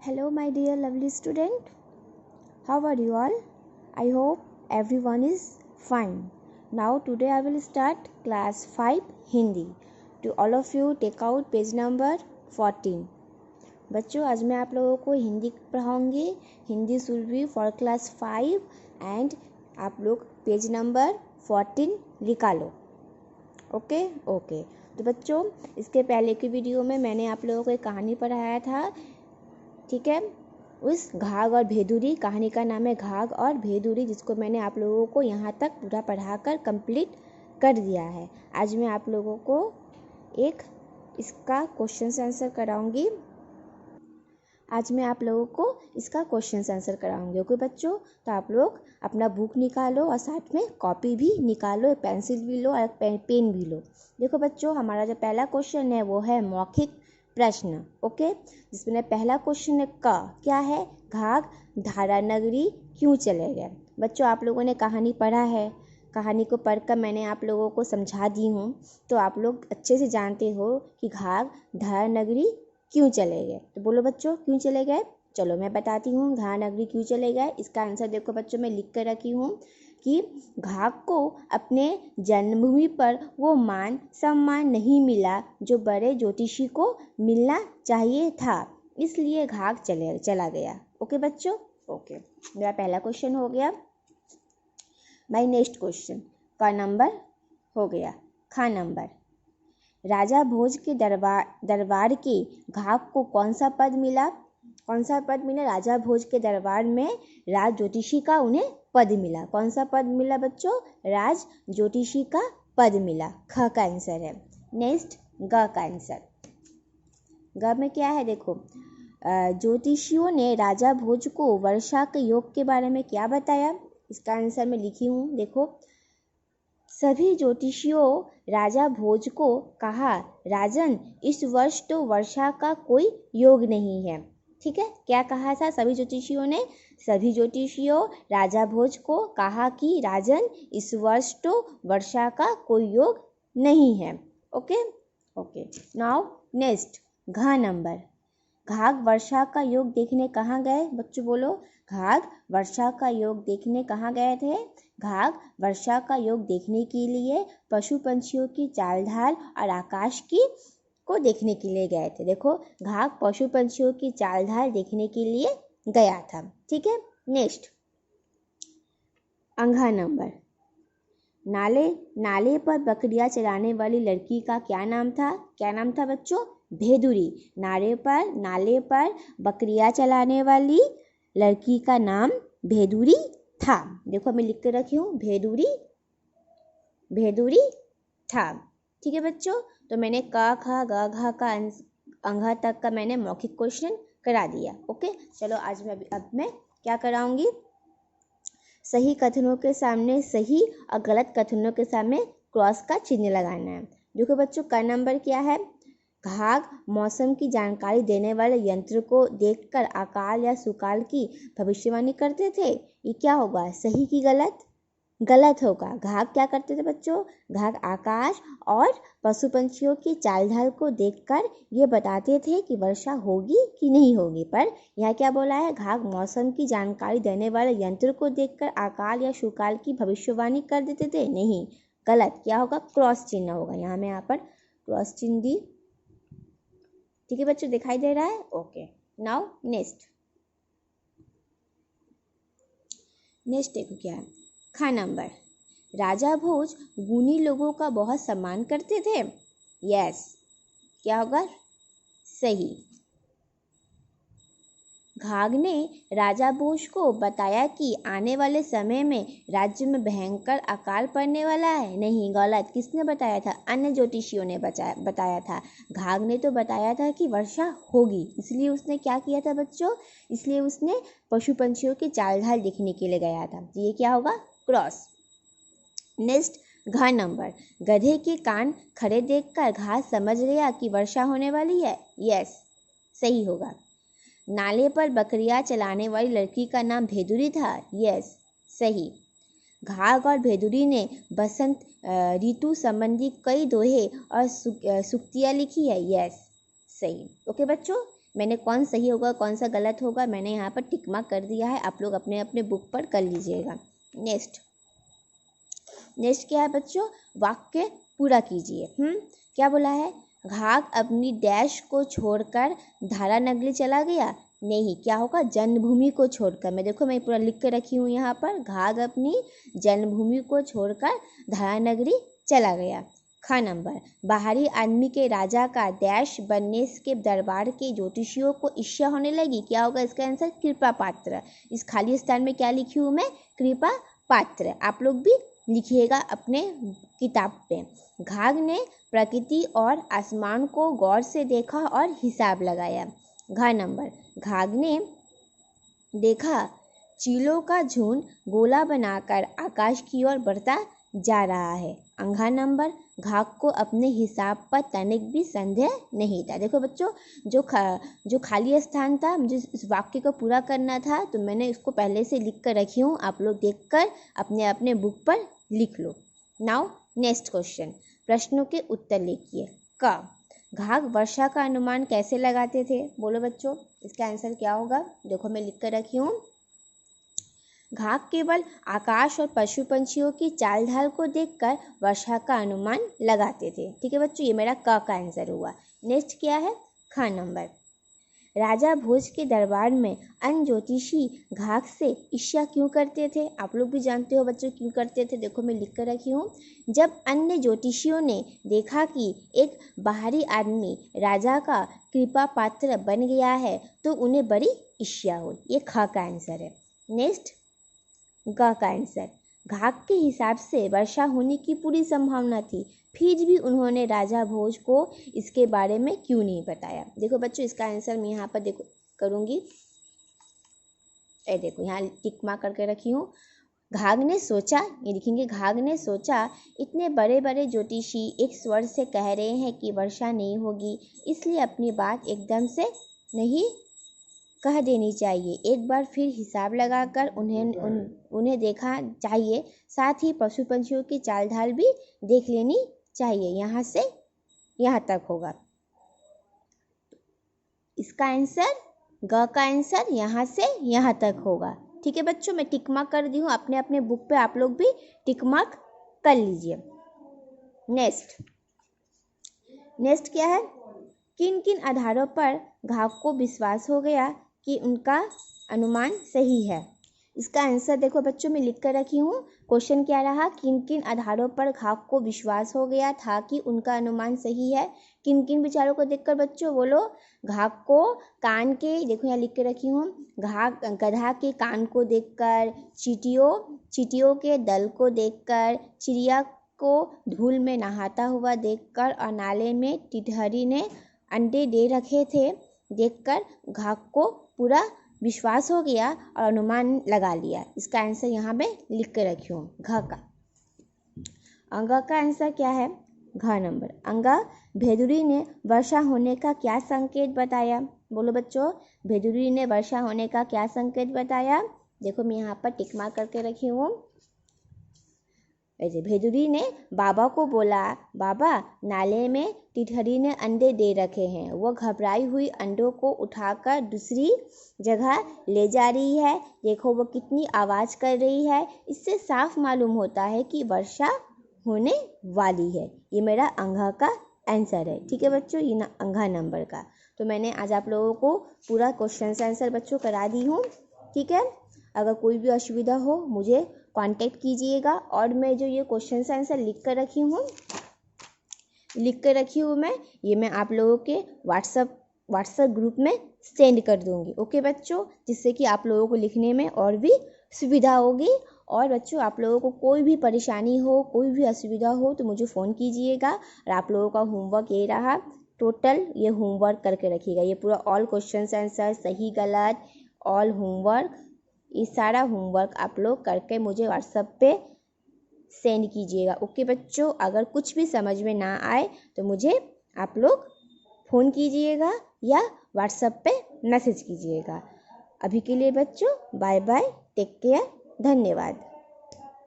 Hello, my dear lovely student. How are you all? I hope everyone is fine. Now, today I will start class 5 Hindi. To all of you, take out page number 14. बच्चों, आज मैं आप लोगों को हिंदी पढ़ाऊँगी. Hindi should be for class 5 and आप लोग page number 14 निकालो. ओके. तो बच्चों, इसके पहले की वीडियो में मैंने आप लोगों को एक कहानी पढ़ाया था. ठीक है, उस घाघ और भेदूरी कहानी का नाम है घाघ और भेदूरी, जिसको मैंने आप लोगों को यहाँ तक पूरा पढ़ाकर कंप्लीट कर दिया है. आज मैं आप लोगों को एक इसका क्वेश्चन आंसर कराऊंगी. ओके बच्चों, तो आप लोग अपना बुक निकालो और साथ में कॉपी भी निकालो, पेंसिल भी लो और पेन भी लो. देखो बच्चों, हमारा जो पहला क्वेश्चन है वो है मौखिक प्रश्न. ओके, जिसमें पहला क्वेश्चन है क्या है? घाघ धारा नगरी क्यों चले गए? बच्चों, आप लोगों ने कहानी पढ़ा है. कहानी को पढ़कर मैंने आप लोगों को समझा दी हूँ, तो आप लोग अच्छे से जानते हो कि घाघ धारा नगरी क्यों चले गए. तो बोलो बच्चों, क्यों चले गए? चलो मैं बताती हूँ धारा नगरी क्यों चले गए. इसका आंसर देखो बच्चों, मैं लिख कर रखी हूँ कि घाघ को अपने जन्मभूमि पर वो मान सम्मान नहीं मिला जो बड़े ज्योतिषी को मिलना चाहिए था, इसलिए घाघ चला गया. ओके बच्चों, ओके. मेरा पहला क्वेश्चन हो गया. माय नेक्स्ट क्वेश्चन का नंबर हो गया खा नंबर. राजा भोज के दरबार के घाघ को कौन सा पद मिला? राजा भोज के दरबार में राज ज्योतिषी का उन्हें पद मिला. कौन सा पद मिला बच्चों? राज ज्योतिषी का पद मिला. ख का आंसर है. नेक्स्ट ग का आंसर. ग में क्या है? देखो, ज्योतिषियों ने राजा भोज को वर्षा के योग के बारे में क्या बताया? इसका आंसर मैं लिखी हूँ. देखो, सभी ज्योतिषियों राजा भोज को कहा, राजन इस वर्ष तो वर्षा का कोई योग नहीं है. ठीक है, क्या कहा था? सभी ज्योतिषियों राजा भोज को कहा कि राजन इस वर्ष तो वर्षा का कोई योग नहीं है. ओके. नाउ नेक्स्ट घ नंबर. घाघ वर्षा का योग देखने कहाँ गए? बच्चों बोलो, घाघ वर्षा का योग देखने कहाँ गए थे? घाघ वर्षा का योग देखने के लिए पशु पंछियों की चाल ढाल और आकाश की को देखने के लिए गए थे. देखो, घाघ पशु पंछियों की चाल ढाल देखने के लिए गया था. ठीक है. नेक्स्ट अंघा नंबर. नाले पर बकरियां चलाने वाली लड़की का क्या नाम था बच्चों? भेदूरी. नाले पर बकरियां चलाने वाली लड़की का नाम भेदूरी था. देखो, मैं लिख कर रखी हूँ, भेदूरी था. ठीक है बच्चों, तो मैंने क ख ग घ का अंघा तक का मैंने मौखिक क्वेश्चन करा दिया. ओके, चलो आज मैं क्या कराऊंगी? सही कथनों के सामने सही और गलत कथनों के सामने क्रॉस का चिन्ह लगाना है. देखो बच्चों, क नंबर क्या है? घाघ मौसम की जानकारी देने वाले यंत्र को देखकर अकाल या सुकाल की भविष्यवाणी करते थे. ये क्या होगा? सही की गलत होगा. घाघ क्या करते थे बच्चों? घाघ आकाश और पशु पंछियों की चाल ढाल को देखकर ये बताते थे कि वर्षा होगी कि नहीं होगी. पर यह क्या बोला है? घाघ मौसम की जानकारी देने वाले यंत्र को देखकर अकाल या सुकाल की भविष्यवाणी कर देते थे. नहीं, गलत. क्या होगा? क्रॉस चिन्ह होगा. यहाँ पर क्रॉस चिन्ह दी. ठीक है बच्चों, दिखाई दे रहा है? ओके. नाउ नेक्स्ट देखो क्या है. खा नंबर. राजा भोज गुणी लोगों का बहुत सम्मान करते थे. यस. क्या होगा? सही. घाघ ने राजा भोज को बताया कि आने वाले समय में राज्य में भयंकर अकाल पड़ने वाला है. नहीं, गलत. किसने बताया था? अन्य ज्योतिषियों ने बताया था. घाघ ने तो बताया था कि वर्षा होगी, इसलिए उसने क्या किया था बच्चों? इसलिए उसने पशु पंछियों की चाल ढाल देखने के लिए गया था. ये क्या होगा? क्रॉस. नेक्स्ट घ नंबर. गधे के कान खड़े देखकर घाघ समझ गया कि वर्षा होने वाली है. यस, सही होगा. नाले पर बकरियां चलाने वाली लड़की का नाम भेदूरी था. यस, सही. घाघ और भेदूरी ने बसंत ऋतु संबंधी कई दोहे और सुक्तियाँ लिखी है. यस, सही. ओके बच्चों, मैंने कौन सही होगा कौन सा गलत होगा मैंने यहाँ पर टिक मार्क कर दिया है, आप लोग अपने अपने बुक पर कर लीजिएगा। नेक्स्ट क्या है बच्चों, वाक्य पूरा कीजिए। क्या बोला है, घाघ अपनी डैश को छोड़कर धारा नगरी चला गया। नहीं, क्या होगा, जन्मभूमि को छोड़कर। मैं पूरा लिख के रखी हूँ यहाँ पर, घाघ अपनी जन्मभूमि को छोड़कर धारा नगरी चला गया। ख नंबर, बाहरी आदमी के राजा का डैश बनने के दरबार के ज्योतिषियों को ईर्ष्या होने लगी। क्या होगा इसका आंसर, कृपा पात्र। इस खाली स्थान में क्या लिखी हूँ मैं, कृपा पात्र। आप लोग भी लिखिएगा अपने किताब पे। घाघ ने प्रकृति और आसमान को गौर से देखा और हिसाब लगाया। घ नंबर, घाघ ने देखा चीलों का झुंड गोला बनाकर आकाश की ओर बढ़ता जा रहा है। अंघा नंबर, घाघ को अपने हिसाब पर तनिक भी संदेह नहीं था। देखो बच्चों, जो खाली स्थान था, मुझे इस वाक्य को पूरा करना था, तो मैंने इसको पहले से लिख कर रखी हूँ। आप लोग देखकर अपने अपने बुक पर लिख लो। नाउ नेक्स्ट क्वेश्चन, प्रश्नों के उत्तर लिखिए। क, घाघ वर्षा का अनुमान कैसे लगाते थे? बोलो बच्चों, इसका आंसर क्या होगा? देखो मैं लिख कर रखी हूँ, घाघ केवल आकाश और पशु पंछियों की चाल ढाल को देखकर वर्षा का अनुमान लगाते थे। ठीक है बच्चों, ये मेरा क का आंसर हुआ। नेक्स्ट क्या है, ख नंबर, राजा भोज के दरबार में अन्य ज्योतिषी घाघ से ईर्ष्या क्यों करते थे? आप लोग भी जानते हो बच्चों क्यों करते थे। देखो मैं लिख कर रखी हूँ, जब अन्य ज्योतिषियों ने देखा कि एक बाहरी आदमी राजा का कृपा पात्र बन गया है तो उन्हें बड़ी ईर्ष्या हुई। ये ख का आंसर है। नेक्स्ट ग का आंसर, घाघ के हिसाब से वर्षा होने की पूरी संभावना थी, फिर भी उन्होंने राजा भोज को इसके बारे में क्यों नहीं बताया? देखो बच्चों, इसका आंसर मैं यहाँ पर देखो करूँगी। देखो यहाँ टिक मार्क करके रखी हूँ। घाघ ने सोचा, ये लिखेंगे, घाघ ने सोचा इतने बड़े बड़े ज्योतिषी एक स्वर से कह रहे हैं कि वर्षा नहीं होगी, इसलिए अपनी बात एकदम से नहीं कह देनी चाहिए। एक बार फिर हिसाब लगाकर उन्हें देखा चाहिए, साथ ही पशु पंछियों की चाल ढाल भी देख लेनी चाहिए। यहाँ से यहाँ तक होगा। इसका आंसर, ग का आंसर यहाँ से यहाँ तक होगा। ठीक है बच्चों, मैं टिक मार्क कर दी हूँ, अपने अपने बुक पे आप लोग भी टिक मार्क कर लीजिए। नेक्स्ट क्या है, किन किन आधारों पर घाघ को विश्वास हो गया कि उनका अनुमान सही है? इसका आंसर देखो बच्चों मैं लिख कर रखी हूँ। क्वेश्चन क्या रहा, किन किन आधारों पर घाघ को विश्वास हो गया था कि उनका अनुमान सही है? किन किन विचारों को देखकर बच्चों बोलो। घाघ को कान के, देखो यहाँ लिख के रखी हूँ, घाघ गधा के कान को देखकर, चींटियों के दल को देखकर, चिड़िया को धूल में नहाता हुआ देखकर और नाले में टिटहरी ने अंडे दे रखे थे देखकर घाघ को पूरा विश्वास हो गया और अनुमान लगा लिया। इसका आंसर यहाँ पे लिख के रखी हूँ, घ का। अंगा का आंसर क्या है, घ नंबर, अंगा भेदुरी ने वर्षा होने का क्या संकेत बताया? बोलो बच्चों, भेदुरी ने वर्षा होने का क्या संकेत बताया? देखो मैं यहाँ पर टिक मार्क करके रखी हूँ। ऐसे भेदुरी ने बाबा को बोला, बाबा नाले में टिटहरी ने अंडे दे रखे हैं। वो घबराई हुई अंडों को उठाकर दूसरी जगह ले जा रही है। देखो वो कितनी आवाज़ कर रही है। इससे साफ मालूम होता है कि वर्षा होने वाली है। ये मेरा अंघा का आंसर है। ठीक है बच्चों, ये ना अंघा नंबर का। तो मैंने आज आप लोगों को पूरा क्वेश्चन आंसर बच्चों करा दी हूँ। ठीक है, अगर कोई भी असुविधा हो मुझे कांटेक्ट कीजिएगा। और मैं जो ये क्वेश्चन आंसर लिख कर रखी हूँ मैं, ये मैं आप लोगों के व्हाट्सएप ग्रुप में सेंड कर दूँगी। ओके बच्चों, जिससे कि आप लोगों को लिखने में और भी सुविधा होगी। और बच्चों, आप लोगों को कोई भी परेशानी हो, कोई भी असुविधा हो तो मुझे फ़ोन कीजिएगा। और आप लोगों का होमवर्क ये रहा, टोटल ये होमवर्क करके रखिएगा। ये पूरा ऑल क्वेश्चन आंसर, सही गलत, ऑल होमवर्क, ये सारा होमवर्क आप लोग करके मुझे व्हाट्सएप पे सेंड कीजिएगा। ओके बच्चों, अगर कुछ भी समझ में ना आए तो मुझे आप लोग फ़ोन कीजिएगा या व्हाट्सएप पे मैसेज कीजिएगा। अभी के लिए बच्चों बाय बाय, टेक केयर, धन्यवाद।